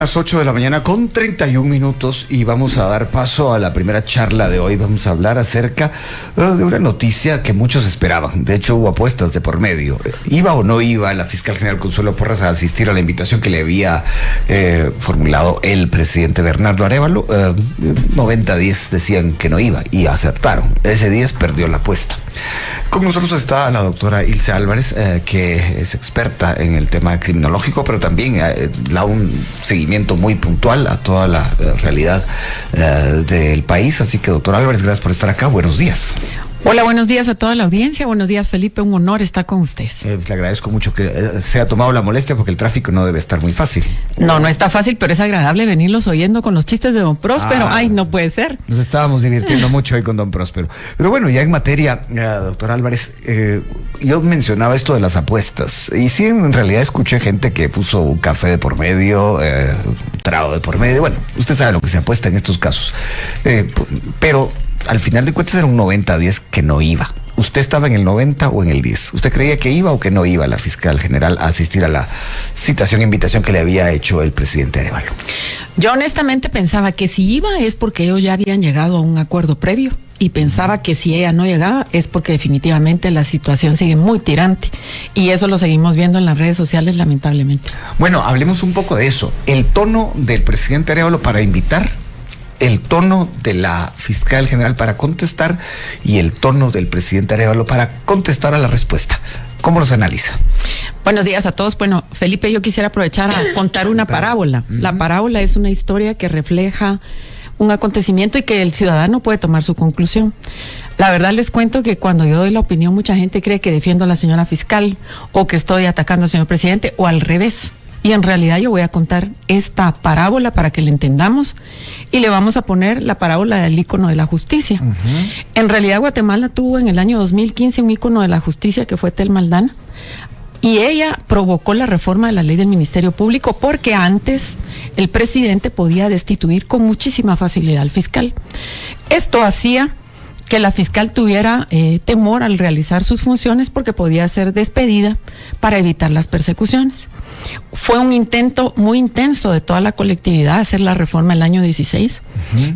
Las 8 de la mañana con 31 minutos y vamos a dar paso a la primera charla de hoy. Vamos a hablar acerca de una noticia que muchos esperaban. De hecho, hubo apuestas de por medio. ¿Iba o no iba la fiscal general Consuelo Porras a asistir a la invitación que le había formulado el presidente Bernardo Arévalo? 90-10 decían que no iba y aceptaron. Ese 10 perdió la apuesta. Con nosotros está la doctora Ilse Álvarez, que es experta en el tema criminológico, pero también da un seguimiento muy puntual a toda la realidad del país. Así que, doctora Álvarez, gracias por estar acá. Buenos días. Hola, buenos días a toda la audiencia. Buenos días, Felipe. Un honor estar con ustedes. Le agradezco mucho que se ha tomado la molestia porque el tráfico no debe estar muy fácil. No está fácil, pero es agradable venirlos oyendo con los chistes de don Próspero. Ay, no puede ser. Nos estábamos divirtiendo mucho hoy con don Próspero. Pero bueno, ya en materia, doctora Álvarez, yo mencionaba esto de las apuestas. Y sí, en realidad escuché gente que puso un café de por medio, un trago de por medio. Bueno, usted sabe lo que se apuesta en estos casos. Pero al final de cuentas era un 90-10 que no iba. ¿Usted estaba en el 90 o en el 10? ¿Usted creía que iba o que no iba la fiscal general a asistir a la invitación que le había hecho el presidente Arévalo? Yo honestamente pensaba que si iba es porque ellos ya habían llegado a un acuerdo previo, y pensaba que si ella no llegaba es porque definitivamente la situación sigue muy tirante, y eso lo seguimos viendo en las redes sociales, lamentablemente. Bueno, hablemos un poco de eso. El tono del presidente Arévalo para invitar, el tono de la fiscal general para contestar y el tono del presidente Arévalo para contestar a la respuesta. ¿Cómo los analiza? Buenos días a todos. Bueno, Felipe, yo quisiera aprovechar a contar una parábola. La parábola es una historia que refleja un acontecimiento y que el ciudadano puede tomar su conclusión. La verdad les cuento que cuando yo doy la opinión, mucha gente cree que defiendo a la señora fiscal o que estoy atacando al señor presidente o al revés. Y en realidad yo voy a contar esta parábola para que la entendamos y le vamos a poner la parábola del ícono de la justicia. En realidad Guatemala tuvo en el año 2015 un ícono de la justicia que fue Tel Maldana, y ella provocó la reforma de la ley del Ministerio Público porque antes el presidente podía destituir con muchísima facilidad al fiscal. Esto hacía que la fiscal tuviera temor al realizar sus funciones porque podía ser despedida para evitar las persecuciones. Fue un intento muy intenso de toda la colectividad hacer la reforma el año 16,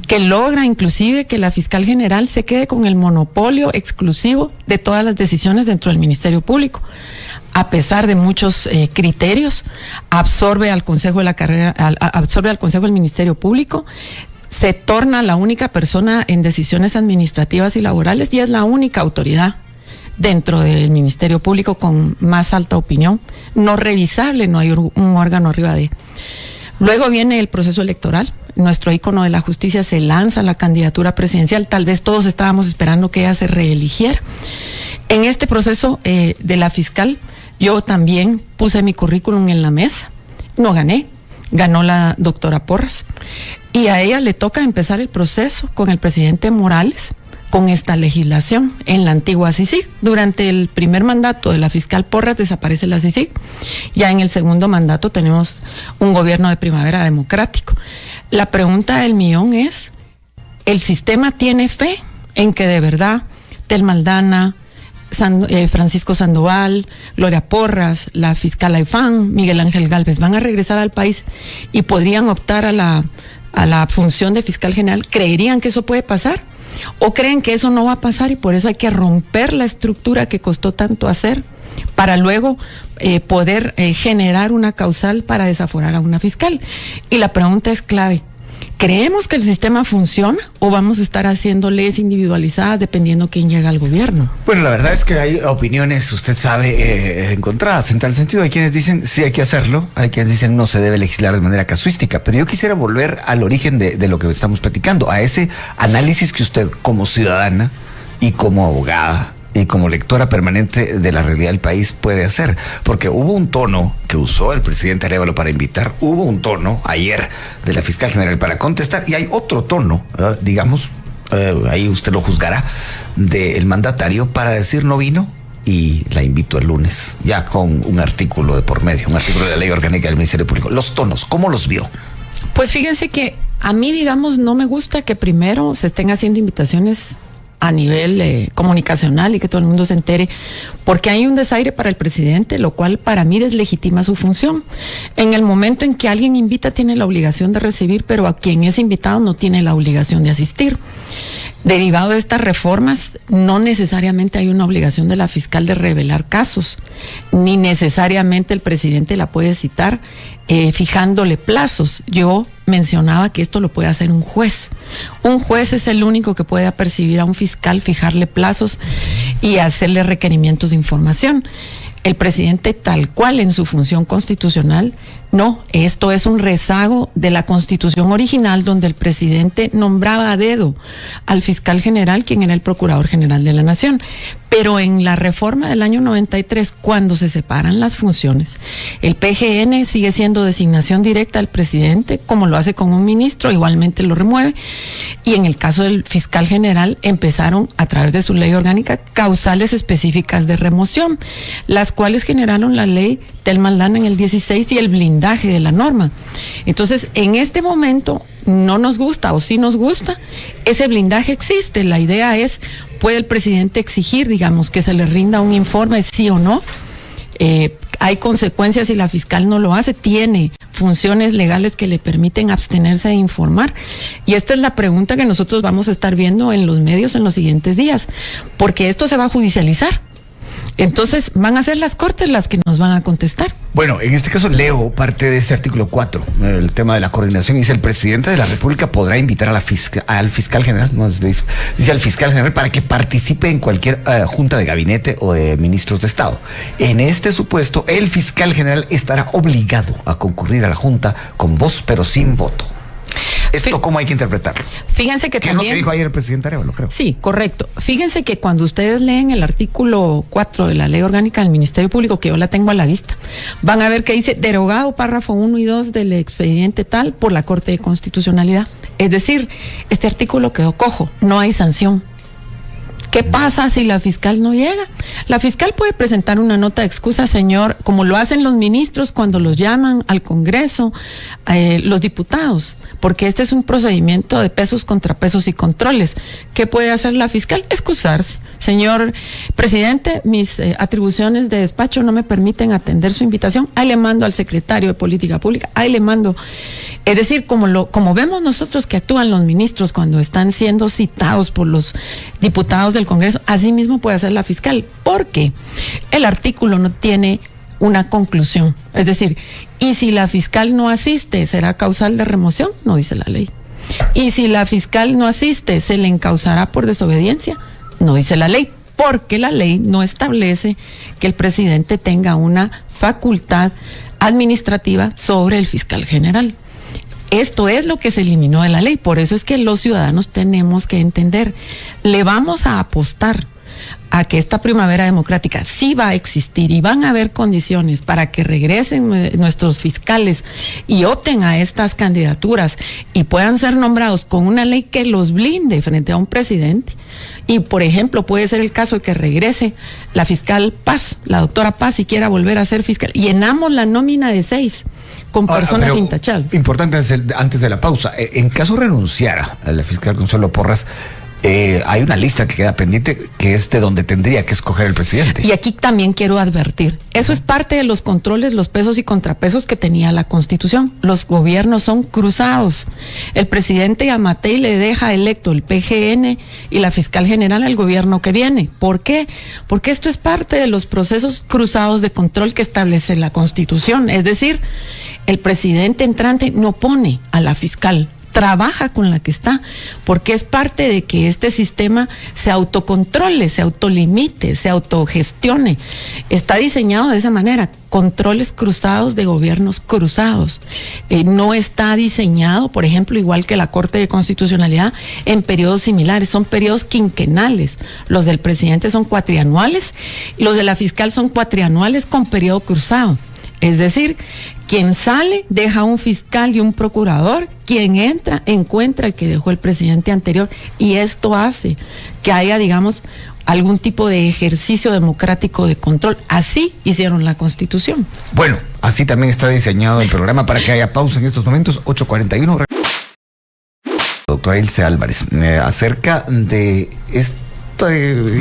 que logra inclusive que la fiscal general se quede con el monopolio exclusivo de todas las decisiones dentro del Ministerio Público. A pesar de muchos criterios, absorbe al Consejo de la Carrera, absorbe al Consejo del Ministerio Público, se torna la única persona en decisiones administrativas y laborales y es la única autoridad dentro del Ministerio Público con más alta opinión, no revisable, no hay un órgano arriba de. Luego viene el proceso electoral, nuestro ícono de la justicia se lanza a la candidatura presidencial, tal vez todos estábamos esperando que ella se reeligiera. En este proceso de la fiscal, yo también puse mi currículum en la mesa, no gané, ganó la doctora Porras, y a ella le toca empezar el proceso con el presidente Morales, con esta legislación en la antigua CICIG. Durante el primer mandato de la fiscal Porras desaparece la CICIG, ya en el segundo mandato tenemos un gobierno de primavera democrático. La pregunta del millón es, ¿el sistema tiene fe en que de verdad Tel Maldana, Francisco Sandoval, Gloria Porras, la fiscal Aifán, Miguel Ángel Gálvez van a regresar al país y podrían optar a la función de fiscal general? ¿Creerían que eso puede pasar? ¿O creen que eso no va a pasar y por eso hay que romper la estructura que costó tanto hacer para luego poder generar una causal para desaforar a una fiscal? Y la pregunta es clave. ¿Creemos que el sistema funciona o vamos a estar haciendo leyes individualizadas dependiendo quién llega al gobierno? Bueno, la verdad es que hay opiniones, usted sabe, encontradas en tal sentido. Hay quienes dicen sí hay que hacerlo, hay quienes dicen no se debe legislar de manera casuística, pero yo quisiera volver al origen de lo que estamos platicando, a ese análisis que usted como ciudadana y como abogada y como lectora permanente de la realidad del país puede hacer, porque hubo un tono que usó el presidente Arévalo para invitar, hubo un tono ayer de la fiscal general para contestar, y hay otro tono, digamos, ahí usted lo juzgará, del mandatario para decir no vino y la invito el lunes, ya con un artículo de por medio, un artículo de la ley orgánica del Ministerio Público. Los tonos, ¿cómo los vio? Pues fíjense que a mí, digamos, no me gusta que primero se estén haciendo invitaciones a nivel comunicacional y que todo el mundo se entere, porque hay un desaire para el presidente, lo cual para mí deslegitima su función. En el momento en que alguien invita, tiene la obligación de recibir, pero a quien es invitado no tiene la obligación de asistir. Derivado de estas reformas, no necesariamente hay una obligación de la fiscal de revelar casos, ni necesariamente el presidente la puede citar fijándole plazos. Yo mencionaba que esto lo puede hacer un juez. Un juez es el único que puede apercibir a un fiscal, fijarle plazos y hacerle requerimientos de información. El presidente, tal cual en su función constitucional, no, esto es un rezago de la Constitución original, donde el presidente nombraba a dedo al fiscal general, quien era el Procurador General de la Nación. Pero en la reforma del año 93, cuando se separan las funciones, el PGN sigue siendo designación directa del presidente, como lo hace con un ministro, igualmente lo remueve. Y en el caso del fiscal general, empezaron a través de su ley orgánica causales específicas de remoción, las cuales generaron la ley Telma Aldana en el 16 y el blindaje de la norma. Entonces, en este momento, no nos gusta o sí nos gusta, ese blindaje existe. La idea es, ¿puede el presidente exigir, digamos, que se le rinda un informe, sí o no? Hay consecuencias si la fiscal no lo hace, tiene funciones legales que le permiten abstenerse de informar. Y esta es la pregunta que nosotros vamos a estar viendo en los medios en los siguientes días, porque esto se va a judicializar. Entonces van a ser las cortes las que nos van a contestar. Bueno, en este caso leo parte de este artículo 4, el tema de la coordinación. Dice: el presidente de la República podrá invitar a al fiscal general, no dice al fiscal general, para que participe en cualquier junta de gabinete o de ministros de Estado. En este supuesto, el fiscal general estará obligado a concurrir a la junta con voz pero sin voto. ¿Esto cómo hay que interpretarlo? Fíjense que también... es lo que dijo ayer el presidente Arevalo, creo. Sí, correcto. Fíjense que cuando ustedes leen el artículo 4 de la Ley Orgánica del Ministerio Público, que yo la tengo a la vista, van a ver que dice: derogado párrafo 1 y 2 del expediente tal por la Corte de Constitucionalidad. Es decir, este artículo quedó cojo, no hay sanción. ¿Qué pasa si la fiscal no llega? La fiscal puede presentar una nota de excusa, señor, como lo hacen los ministros cuando los llaman al Congreso, los diputados, porque este es un procedimiento de pesos, contrapesos y controles. ¿Qué puede hacer la fiscal? Excusarse. Señor presidente, mis atribuciones de despacho no me permiten atender su invitación. Ahí le mando al secretario de Política Pública, ahí le mando. Es decir, como vemos nosotros que actúan los ministros cuando están siendo citados por los diputados del Congreso, así mismo puede hacer la fiscal, porque el artículo no tiene una conclusión. Es decir, y si la fiscal no asiste, ¿será causal de remoción? No dice la ley. Y si la fiscal no asiste, ¿se le encausará por desobediencia? No dice la ley, porque la ley no establece que el presidente tenga una facultad administrativa sobre el fiscal general. Esto es lo que se eliminó de la ley. Por eso es que los ciudadanos tenemos que entender, le vamos a apostar a que esta primavera democrática sí va a existir y van a haber condiciones para que regresen nuestros fiscales y opten a estas candidaturas y puedan ser nombrados con una ley que los blinde frente a un presidente. Y, por ejemplo, puede ser el caso de que regrese la fiscal Paz, la doctora Paz, si quiera volver a ser fiscal. Llenamos la nómina de 6 con personas intachables. Importante antes de la pausa, en caso renunciara a la fiscal Consuelo Porras, hay una lista que queda pendiente, que es de donde tendría que escoger el presidente. Y aquí también quiero advertir, eso es parte de los controles, los pesos y contrapesos que tenía la Constitución. Los gobiernos son cruzados. El presidente Yamatei y le deja electo el PGN y la fiscal general al gobierno que viene. ¿Por qué? Porque esto es parte de los procesos cruzados de control que establece la Constitución. Es decir, el presidente entrante no pone a la fiscal, trabaja con la que está, porque es parte de que este sistema se autocontrole, se autolimite, se autogestione. Está diseñado de esa manera, controles cruzados de gobiernos cruzados. No está diseñado, por ejemplo, igual que la Corte de Constitucionalidad, en periodos similares, son periodos quinquenales. Los del presidente son cuatrianuales, los de la fiscal son cuatrianuales con periodo cruzado. Es decir, quien sale deja un fiscal y un procurador, quien entra encuentra el que dejó el presidente anterior, y esto hace que haya, digamos, algún tipo de ejercicio democrático de control. Así hicieron la Constitución. Bueno, así también está diseñado el programa para que haya pausa en estos momentos. 8:41. Doctora Ilse Álvarez, acerca de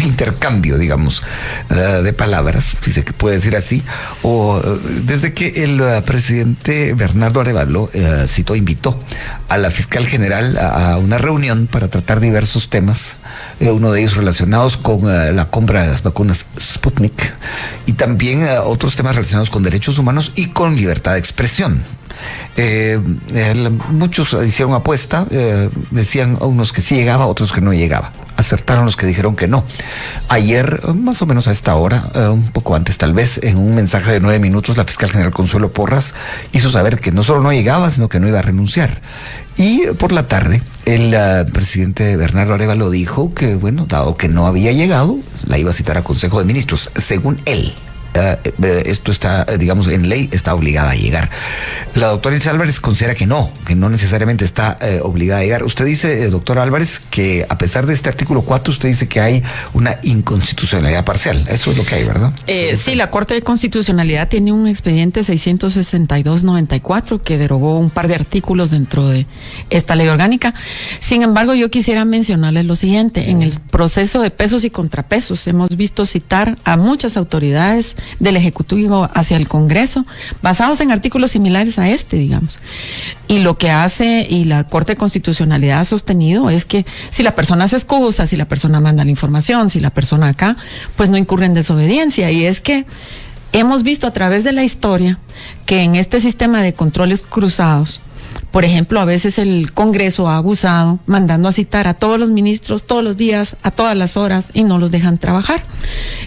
intercambio, digamos, de palabras, si se puede decir así, o desde que el presidente Bernardo Arévalo invitó a la fiscal general a una reunión para tratar diversos temas, uno de ellos relacionados con la compra de las vacunas Sputnik y también otros temas relacionados con derechos humanos y con libertad de expresión. Muchos hicieron apuesta, decían unos que sí llegaba, otros que no llegaba. Acertaron los que dijeron que no. Ayer, más o menos a esta hora, un poco antes tal vez, en un mensaje de 9 minutos, la fiscal general Consuelo Porras hizo saber que no solo no llegaba, sino que no iba a renunciar. Y por la tarde, el presidente Bernardo Arévalo dijo que, bueno, dado que no había llegado, la iba a citar a Consejo de Ministros, según él. Esto está, digamos, en ley, está obligada a llegar. La doctora Ilse Álvarez considera que no necesariamente está obligada a llegar. Usted dice, doctor Álvarez, que a pesar de este artículo 4, usted dice que hay una inconstitucionalidad parcial. Eso es lo que hay, ¿verdad? Sí, la Corte de Constitucionalidad tiene un expediente 662-94 que derogó un par de artículos dentro de esta ley orgánica. Sin embargo, yo quisiera mencionarles lo siguiente. En el proceso de pesos y contrapesos hemos visto citar a muchas autoridades del Ejecutivo hacia el Congreso, basados en artículos similares a este, digamos. Y lo que hace, y la Corte de Constitucionalidad ha sostenido, es que si la persona se excusa, si la persona manda la información, si la persona acá, pues no incurre en desobediencia. Y es que hemos visto a través de la historia que en este sistema de controles cruzados, por ejemplo, a veces el Congreso ha abusado mandando a citar a todos los ministros todos los días, a todas las horas, y no los dejan trabajar.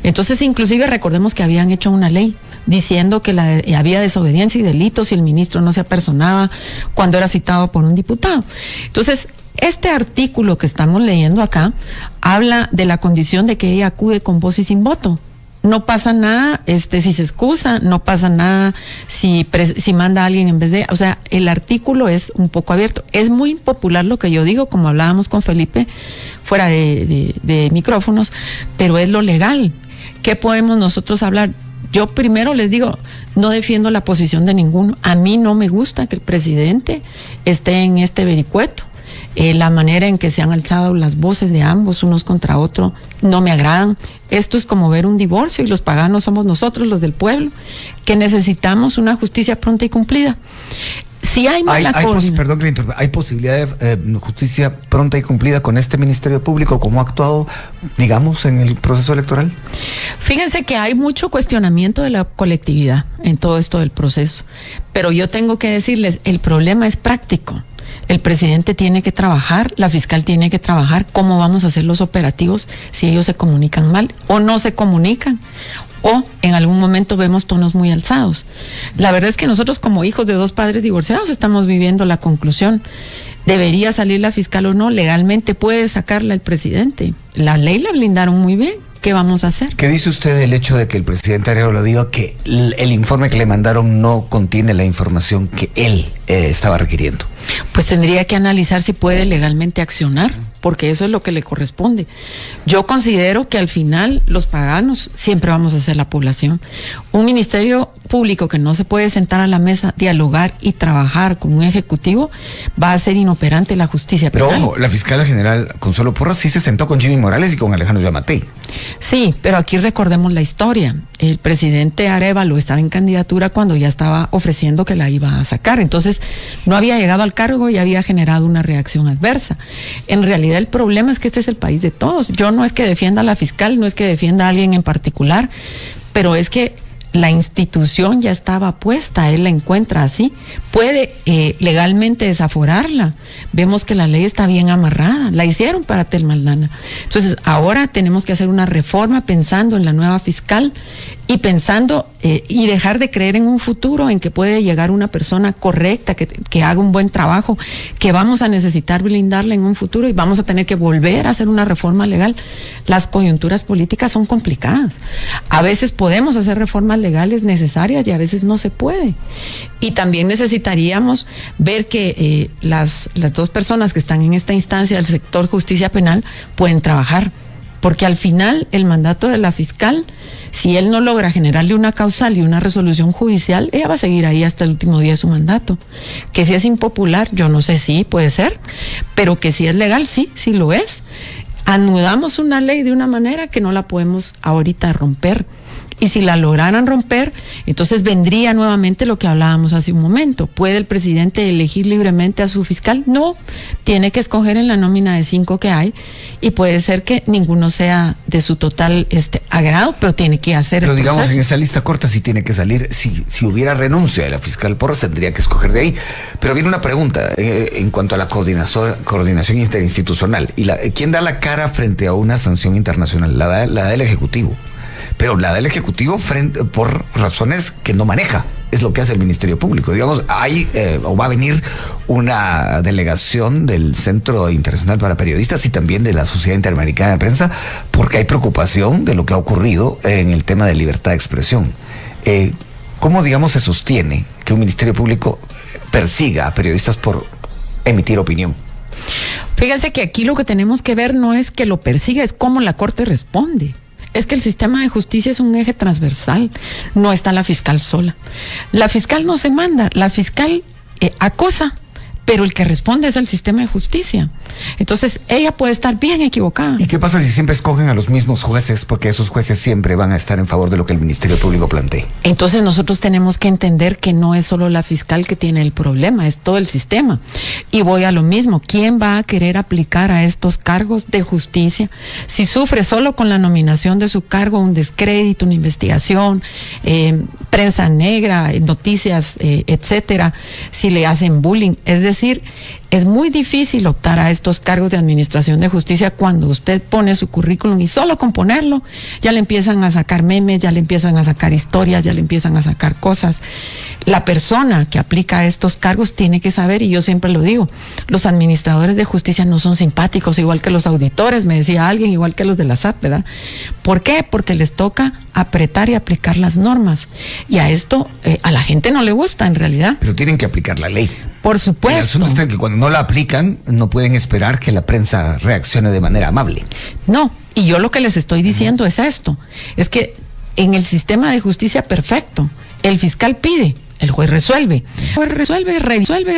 Entonces, inclusive recordemos que habían hecho una ley diciendo que había desobediencia y delitos si el ministro no se apersonaba cuando era citado por un diputado. Entonces, este artículo que estamos leyendo acá habla de la condición de que ella acude con voz y sin voto. No pasa nada si se excusa, no pasa nada si manda a alguien en vez de... O sea, el artículo es un poco abierto. Es muy impopular lo que yo digo, como hablábamos con Felipe fuera de micrófonos, pero es lo legal. ¿Qué podemos nosotros hablar? Yo primero les digo, no defiendo la posición de ninguno. A mí no me gusta que el presidente esté en este vericueto. La manera en que se han alzado las voces de ambos, unos contra otros, no me agradan. Esto es como ver un divorcio y los paganos somos nosotros, los del pueblo, que necesitamos una justicia pronta y cumplida. Si hay perdón que le interrumpa, ¿hay posibilidad de justicia pronta y cumplida con este Ministerio Público como ha actuado, digamos, en el proceso electoral? Fíjense que hay mucho cuestionamiento de la colectividad en todo esto del proceso, pero yo tengo que decirles, el problema es práctico. El presidente tiene que trabajar, la fiscal tiene que trabajar. ¿Cómo vamos a hacer los operativos si ellos se comunican mal o no se comunican? O en algún momento vemos tonos muy alzados. La verdad es que nosotros como hijos de dos padres divorciados estamos viviendo la conclusión. ¿Debería salir la fiscal o no? Legalmente puede sacarla el presidente. La ley la blindaron muy bien. ¿Qué vamos a hacer? ¿Qué dice usted del hecho de que el presidente Arévalo diga que el informe que le mandaron no contiene la información que él estaba requiriendo? Pues tendría que analizar si puede legalmente accionar, porque eso es lo que le corresponde. Yo considero que al final los paganos siempre vamos a ser la población. Un ministerio público que no se puede sentar a la mesa, dialogar y trabajar con un ejecutivo, va a ser inoperante la justicia penal. Pero ojo, la fiscal general Consuelo Porras sí se sentó con Jimmy Morales y con Alejandro Yamatei. Sí, pero aquí recordemos la historia. El presidente Arévalo estaba en candidatura cuando ya estaba ofreciendo que la iba a sacar. Entonces, no había llegado al cargo y había generado una reacción adversa. En realidad, el problema es que este es el país de todos. Yo no es que defienda a la fiscal, no es que defienda a alguien en particular, pero es que la institución ya estaba puesta, él la encuentra así, puede legalmente desaforarla. Vemos que la ley está bien amarrada, la hicieron para Telma Aldana. Entonces ahora tenemos que hacer una reforma pensando en la nueva fiscal y pensando y dejar de creer en un futuro en que puede llegar una persona correcta, que haga un buen trabajo, que vamos a necesitar blindarla en un futuro y vamos a tener que volver a hacer una reforma legal. Las coyunturas políticas son complicadas. A veces podemos hacer reformas legales necesarias y a veces no se puede. Y también necesitaríamos ver que las dos personas que están en esta instancia del sector justicia penal pueden trabajar, porque al final el mandato de la fiscal, si él no logra generarle una causal y una resolución judicial, ella va a seguir ahí hasta el último día de su mandato. Que si es impopular, yo no sé si puede ser, pero que si es legal, sí lo es. anudamos una ley de una manera que no la podemos ahorita romper. Y si la lograran romper, entonces vendría nuevamente lo que hablábamos hace un momento. ¿Puede el presidente elegir libremente a su fiscal? No, tiene que escoger en la nómina de 5 que hay, y puede ser que ninguno sea de su total agrado, pero tiene que hacer pero el digamos, proceso. en esa lista corta sí tiene que salir, si hubiera renuncia de la fiscal Porras, tendría que escoger de ahí. Pero viene una pregunta en cuanto a la coordinación interinstitucional. ¿Quién da la cara frente a una sanción internacional? La da el Ejecutivo. Pero la del Ejecutivo por razones que no maneja. Es lo que hace el Ministerio Público. Digamos, o va a venir una delegación del Centro Internacional para Periodistas y también de la Sociedad Interamericana de Prensa, porque hay preocupación de lo que ha ocurrido en el tema de libertad de expresión. ¿Cómo, digamos, se sostiene que un Ministerio Público persiga a periodistas por emitir opinión? Fíjense que aquí lo que tenemos que ver no es que lo persiga, es cómo la Corte responde. Es que el sistema de justicia es un eje transversal, no está la fiscal sola. La fiscal no se manda, la fiscal acosa, pero el que responde es el sistema de justicia. Entonces, ella puede estar bien equivocada. ¿Y qué pasa si siempre escogen a los mismos jueces? Porque esos jueces siempre van a estar en favor de lo que el Ministerio Público plantee. Entonces, nosotros tenemos que entender que no es solo la fiscal que tiene el problema, es todo el sistema. Y voy a lo mismo, ¿quién va a querer aplicar a estos cargos de justicia si sufre solo con la nominación de su cargo un descrédito, una investigación, prensa negra, noticias, etcétera, si le hacen bullying? Es decir, es muy difícil optar a estos cargos de administración de justicia cuando usted pone su currículum y solo con ponerlo ya le empiezan a sacar memes, ya le empiezan a sacar historias, ya le empiezan a sacar cosas. La persona que aplica a estos cargos tiene que saber, y yo siempre lo digo, los administradores de justicia no son simpáticos, igual que los auditores, me decía alguien, igual que los de la SAT, ¿verdad? ¿Por qué? Porque les toca apretar y aplicar las normas. Y a esto a la gente no le gusta en realidad. Pero tienen que aplicar la ley. Por supuesto. El asunto está en que cuando no la aplican, no pueden esperar que la prensa reaccione de manera amable. No, y yo lo que les estoy diciendo es esto, es que en el sistema de justicia perfecto, el fiscal pide, el juez resuelve. El juez resuelve,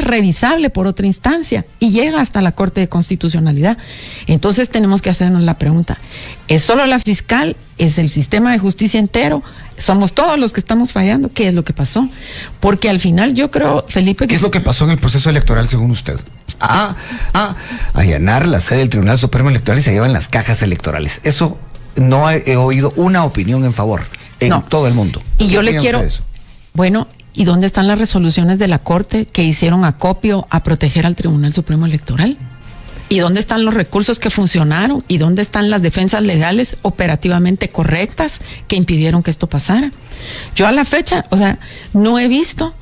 revisable por otra instancia y llega hasta la Corte de Constitucionalidad. Entonces tenemos que hacernos la pregunta, ¿es solo la fiscal? ¿Es el sistema de justicia entero? ¿Somos todos los que estamos fallando? ¿Qué es lo que pasó? Porque al final yo creo, Felipe... ¿Qué es lo que pasó en el proceso electoral según usted? Allanar la sede del Tribunal Supremo Electoral y se llevan las cajas electorales. Eso no he oído una opinión en favor en todo el mundo. Y yo le quiero... Bueno, ¿y dónde están las resoluciones de la Corte que hicieron acopio a proteger al Tribunal Supremo Electoral? ¿Y dónde están los recursos que funcionaron? ¿Y dónde están las defensas legales operativamente correctas que impidieron que esto pasara? Yo a la fecha, no he visto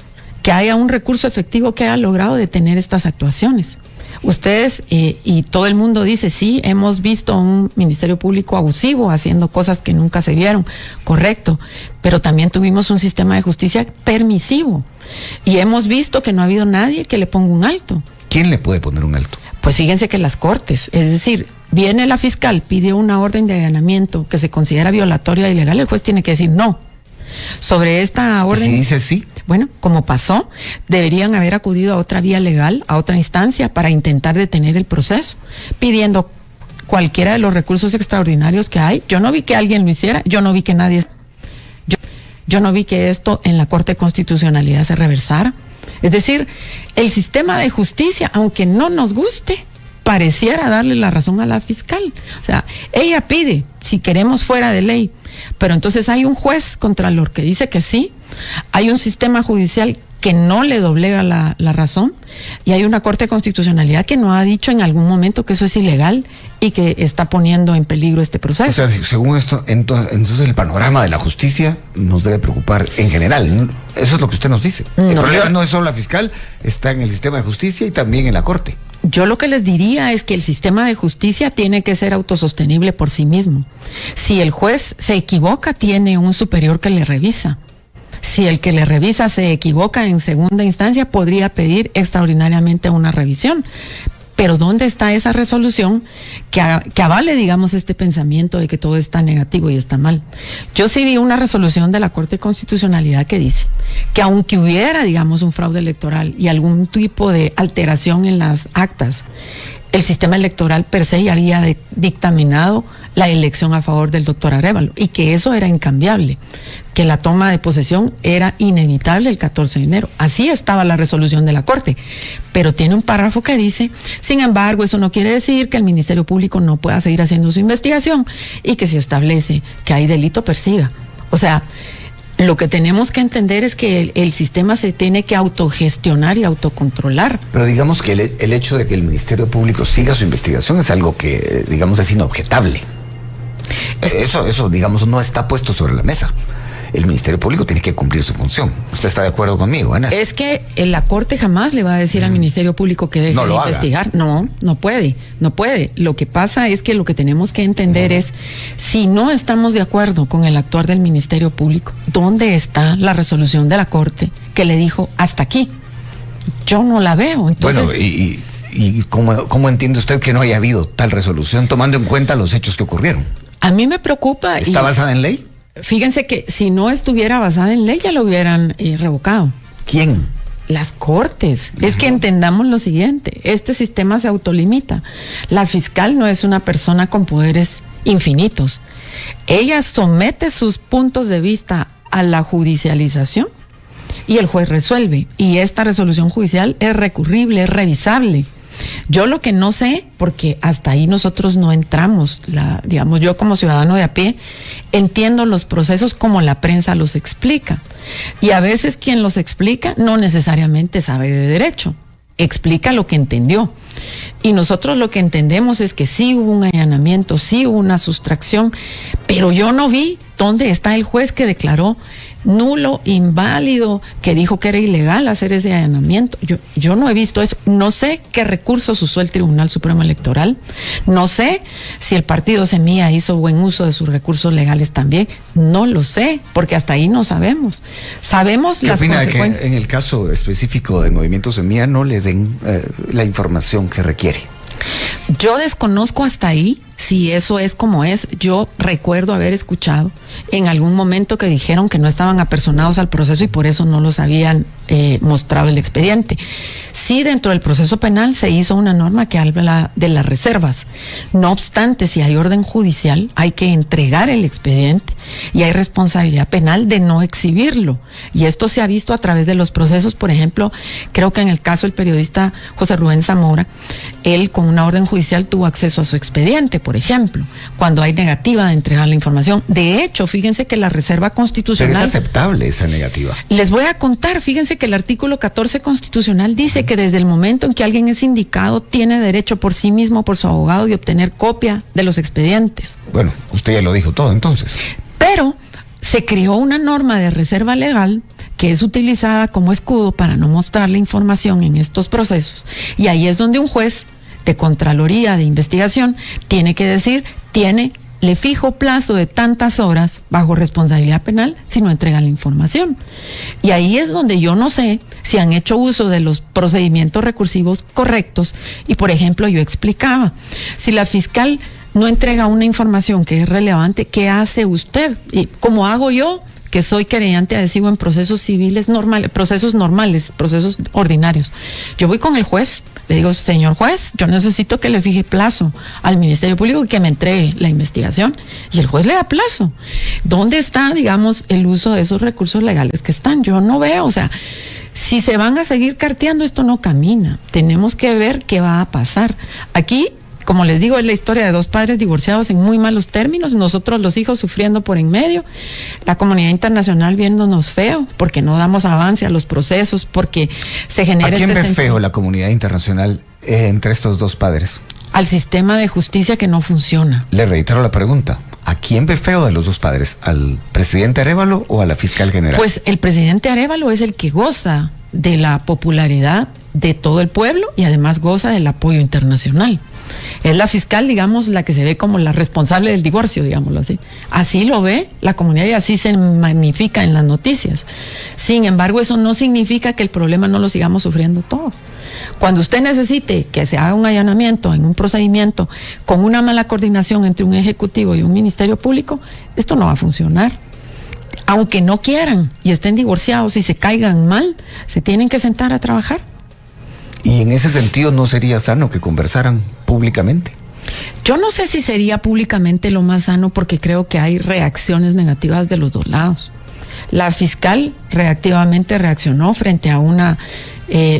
que haya un recurso efectivo que haya logrado detener estas actuaciones. Ustedes y todo el mundo dice, sí, hemos visto un Ministerio Público abusivo haciendo cosas que nunca se vieron, correcto, pero también tuvimos un sistema de justicia permisivo y hemos visto que no ha habido nadie que le ponga un alto. ¿Quién le puede poner un alto? Pues fíjense que las Cortes, es decir, viene la fiscal, pide una orden de allanamiento que se considera violatoria e ilegal, el juez tiene que decir no. Sobre esta orden... ¿Y si dice sí? Bueno, como pasó, deberían haber acudido a otra vía legal, a otra instancia, para intentar detener el proceso, pidiendo cualquiera de los recursos extraordinarios que hay. Yo no vi que alguien lo hiciera, yo no vi que nadie... Yo no vi que esto en la Corte de Constitucionalidad se reversara. Es decir, el sistema de justicia, aunque no nos guste, pareciera darle la razón a la fiscal. O sea, ella pide, si queremos fuera de ley, pero entonces hay un juez contralor que dice que sí, hay un sistema judicial que no le doblega la razón y hay una Corte de Constitucionalidad que no ha dicho en algún momento que eso es ilegal y que está poniendo en peligro este proceso. O sea, según esto, entonces el panorama de la justicia nos debe preocupar en general. Eso es lo que usted nos dice. El problema no es solo la fiscal, está en el sistema de justicia y también en la Corte. Yo lo que les diría es que el sistema de justicia tiene que ser autosostenible por sí mismo. Si el juez se equivoca, tiene un superior que le revisa. Si el que le revisa se equivoca en segunda instancia, podría pedir extraordinariamente una revisión. Pero ¿dónde está esa resolución que avale, digamos, este pensamiento de que todo está negativo y está mal? Yo sí vi una resolución de la Corte de Constitucionalidad que dice que aunque hubiera, digamos, un fraude electoral y algún tipo de alteración en las actas, el sistema electoral per se ya había dictaminado la elección a favor del doctor Arévalo y que eso era incambiable, que la toma de posesión era inevitable el 14 de enero. Así estaba la resolución de la Corte, pero tiene un párrafo que dice, sin embargo, eso no quiere decir que el Ministerio Público no pueda seguir haciendo su investigación y que si establece que hay delito persiga. O sea, lo que tenemos que entender es que el sistema se tiene que autogestionar y autocontrolar. Pero digamos que el hecho de que el Ministerio Público siga su investigación es algo que, digamos, es inobjetable. Eso, digamos, no está puesto sobre la mesa. El Ministerio Público tiene que cumplir su función. ¿Usted está de acuerdo conmigo en eso? Es que la Corte jamás le va a decir al Ministerio Público que deje de investigar. No puede. Lo que pasa es que lo que tenemos que entender es, si no estamos de acuerdo con el actuar del Ministerio Público, ¿dónde está la resolución de la Corte que le dijo hasta aquí? Yo no la veo. Entonces, bueno, ¿y cómo entiende usted que no haya habido tal resolución, tomando en cuenta los hechos que ocurrieron? A mí me preocupa. ¿Está basada en ley? Fíjense que si no estuviera basada en ley ya lo hubieran revocado. ¿Quién? Las cortes. Es que entendamos lo siguiente, este sistema se autolimita. La fiscal no es una persona con poderes infinitos. Ella somete sus puntos de vista a la judicialización y el juez resuelve. Y esta resolución judicial es recurrible, es revisable. Yo lo que no sé, porque hasta ahí nosotros no entramos, digamos, yo como ciudadano de a pie entiendo los procesos como la prensa los explica, y a veces quien los explica no necesariamente sabe de derecho, explica lo que entendió, y nosotros lo que entendemos es que sí hubo un allanamiento, sí hubo una sustracción, pero yo no vi dónde está el juez que declaró nulo, inválido, que dijo que era ilegal hacer ese allanamiento. Yo no he visto eso. No sé qué recursos usó el Tribunal Supremo Electoral. No sé si el partido Semilla hizo buen uso de sus recursos legales también. No lo sé, porque hasta ahí no sabemos. Sabemos las consecuencias. ¿Qué opina que en el caso específico del movimiento Semilla no le den la información que requiere? Yo desconozco hasta ahí si eso es como es. Yo recuerdo haber escuchado en algún momento que dijeron que no estaban apersonados al proceso y por eso no los habían mostrado el expediente. Sí, dentro del proceso penal se hizo una norma que habla de las reservas. No obstante, si hay orden judicial, hay que entregar el expediente y hay responsabilidad penal de no exhibirlo. Y esto se ha visto a través de los procesos. Por ejemplo, creo que en el caso del periodista José Rubén Zamora, él con una orden judicial tuvo acceso a su expediente, por ejemplo, cuando hay negativa de entregar la información. De hecho, fíjense que la reserva constitucional... Pero es aceptable esa negativa. Les voy a contar, fíjense que el artículo 14 constitucional dice que desde el momento en que alguien es indicado, tiene derecho por sí mismo, por su abogado, de obtener copia de los expedientes. Bueno, usted ya lo dijo todo entonces. Pero se creó una norma de reserva legal que es utilizada como escudo para no mostrar la información en estos procesos. Y ahí es donde un juez de Contraloría de Investigación tiene que decir, le fijo plazo de tantas horas bajo responsabilidad penal si no entregan la información. Y ahí es donde yo no sé si han hecho uso de los procedimientos recursivos correctos. Y por ejemplo, yo explicaba, si la fiscal no entrega una información que es relevante, ¿qué hace usted? Y como hago yo, que soy querellante adhesivo en procesos civiles normales, procesos ordinarios. Yo voy con el juez, le digo, señor juez, yo necesito que le fije plazo al Ministerio Público y que me entregue la investigación. Y el juez le da plazo. ¿Dónde está, digamos, el uso de esos recursos legales que están? Yo no veo, o sea, si se van a seguir carteando, esto no camina. Tenemos que ver qué va a pasar. Aquí, como les digo, es la historia de dos padres divorciados en muy malos términos, nosotros los hijos sufriendo por en medio, la comunidad internacional viéndonos feo, porque no damos avance a los procesos, porque se genera... ¿A quién ve feo la comunidad internacional entre estos dos padres? Al sistema de justicia que no funciona. Le reitero la pregunta. ¿A quién ve feo de los dos padres? ¿Al presidente Arévalo o a la fiscal general? Pues el presidente Arévalo es el que goza de la popularidad de todo el pueblo y además goza del apoyo internacional. Es la fiscal, digamos, la que se ve como la responsable del divorcio, digámoslo así. Así lo ve la comunidad y así se magnifica en las noticias. Sin embargo, eso no significa que el problema no lo sigamos sufriendo todos. Cuando usted necesite que se haga un allanamiento en un procedimiento con una mala coordinación entre un ejecutivo y un ministerio público, esto no va a funcionar. Aunque no quieran y estén divorciados y se caigan mal, se tienen que sentar a trabajar. Y en ese sentido, ¿no sería sano que conversaran públicamente? Yo no sé si sería públicamente lo más sano, porque creo que hay reacciones negativas de los dos lados. La fiscal reactivamente reaccionó frente a una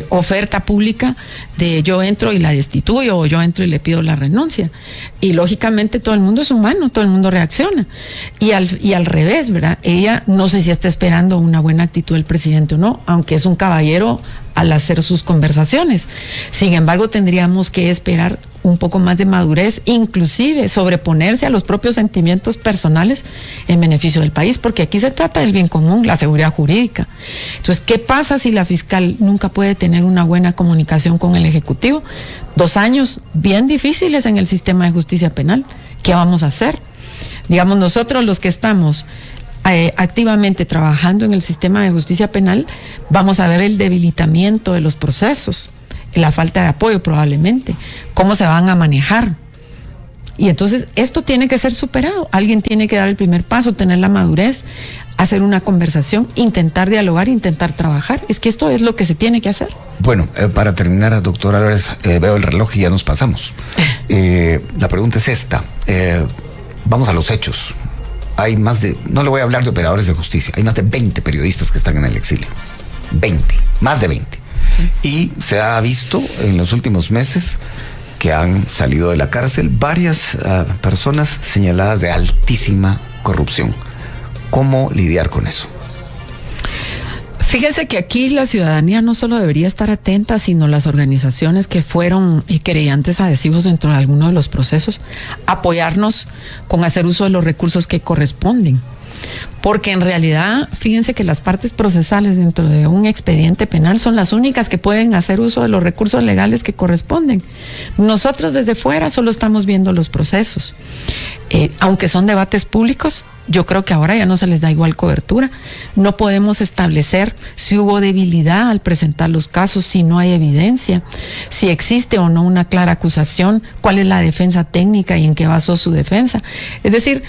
oferta pública de yo entro y la destituyo, o yo entro y le pido la renuncia. Y lógicamente todo el mundo es humano, todo el mundo reacciona. Y al revés, ¿verdad? Ella no sé si está esperando una buena actitud del presidente o no, aunque es un caballero al hacer sus conversaciones. Sin embargo, tendríamos que esperar un poco más de madurez, inclusive sobreponerse a los propios sentimientos personales en beneficio del país, porque aquí se trata del bien común, la seguridad jurídica. Entonces, ¿qué pasa si la fiscal nunca puede tener una buena comunicación con el Ejecutivo? 2 años bien difíciles en el sistema de justicia penal. ¿Qué vamos a hacer? Digamos, nosotros los que estamos activamente trabajando en el sistema de justicia penal, vamos a ver el debilitamiento de los procesos, la falta de apoyo probablemente, cómo se van a manejar. Y entonces esto tiene que ser superado. Alguien tiene que dar el primer paso, tener la madurez, hacer una conversación, intentar dialogar, intentar trabajar. Es que esto es lo que se tiene que hacer. Bueno, para terminar, doctor Álvarez, veo el reloj y ya nos pasamos. La pregunta es esta. Vamos a los hechos. Hay no le voy a hablar de operadores de justicia, hay más de 20 periodistas que están en el exilio. 20, más de 20. Y se ha visto en los últimos meses que han salido de la cárcel varias personas señaladas de altísima corrupción. ¿Cómo lidiar con eso? Fíjense que aquí la ciudadanía no solo debería estar atenta, sino las organizaciones que fueron querellantes adhesivos dentro de alguno de los procesos, apoyarnos con hacer uso de los recursos que corresponden. Porque en realidad, fíjense que las partes procesales dentro de un expediente penal son las únicas que pueden hacer uso de los recursos legales que corresponden. Nosotros desde fuera solo estamos viendo los procesos. Aunque son debates públicos, yo creo que ahora ya no se les da igual cobertura. No podemos establecer si hubo debilidad al presentar los casos, si no hay evidencia, si existe o no una clara acusación, cuál es la defensa técnica y en qué basó su defensa. Es decir,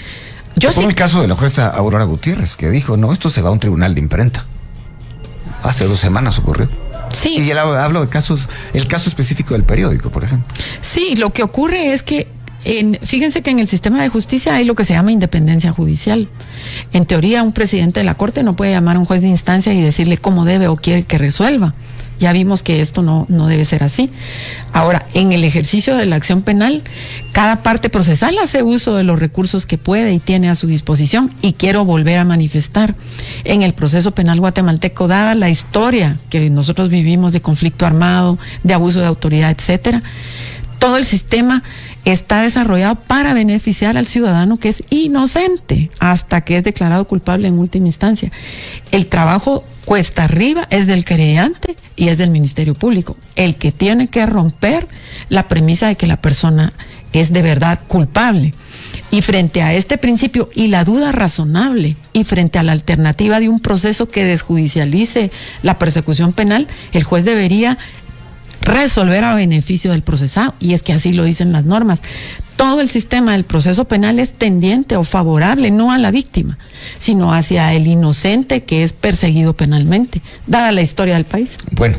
Fue el caso de la jueza Aurora Gutiérrez, que dijo, no, esto se va a un tribunal de imprenta. Hace 2 semanas ocurrió. Sí. Y él hablo de casos, el caso específico del periódico, por ejemplo. Sí, lo que ocurre es que fíjense que en el sistema de justicia hay lo que se llama independencia judicial. En teoría, un presidente de la Corte no puede llamar a un juez de instancia y decirle cómo debe o quiere que resuelva. Ya vimos que esto no debe ser así. Ahora, en el ejercicio de la acción penal, cada parte procesal hace uso de los recursos que puede y tiene a su disposición. Y quiero volver a manifestar, en el proceso penal guatemalteco, dada la historia que nosotros vivimos de conflicto armado, de abuso de autoridad, etcétera, todo el sistema está desarrollado para beneficiar al ciudadano que es inocente hasta que es declarado culpable en última instancia. El trabajo cuesta arriba es del querellante y es del Ministerio Público, el que tiene que romper la premisa de que la persona es de verdad culpable. Y frente a este principio y la duda razonable, y frente a la alternativa de un proceso que desjudicialice la persecución penal, el juez debería resolver a beneficio del procesado, y es que así lo dicen las normas. Todo el sistema del proceso penal es tendiente o favorable no a la víctima, sino hacia el inocente que es perseguido penalmente, dada la historia del país. Bueno,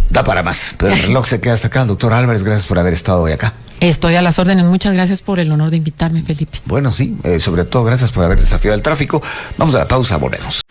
da para más, pero el reloj se queda hasta acá. Doctor Álvarez, gracias por haber estado hoy acá. Estoy a las órdenes, muchas gracias por el honor de invitarme, Felipe. Bueno, sí, sobre todo gracias por haber desafiado el tráfico. Vamos a la pausa, volvemos.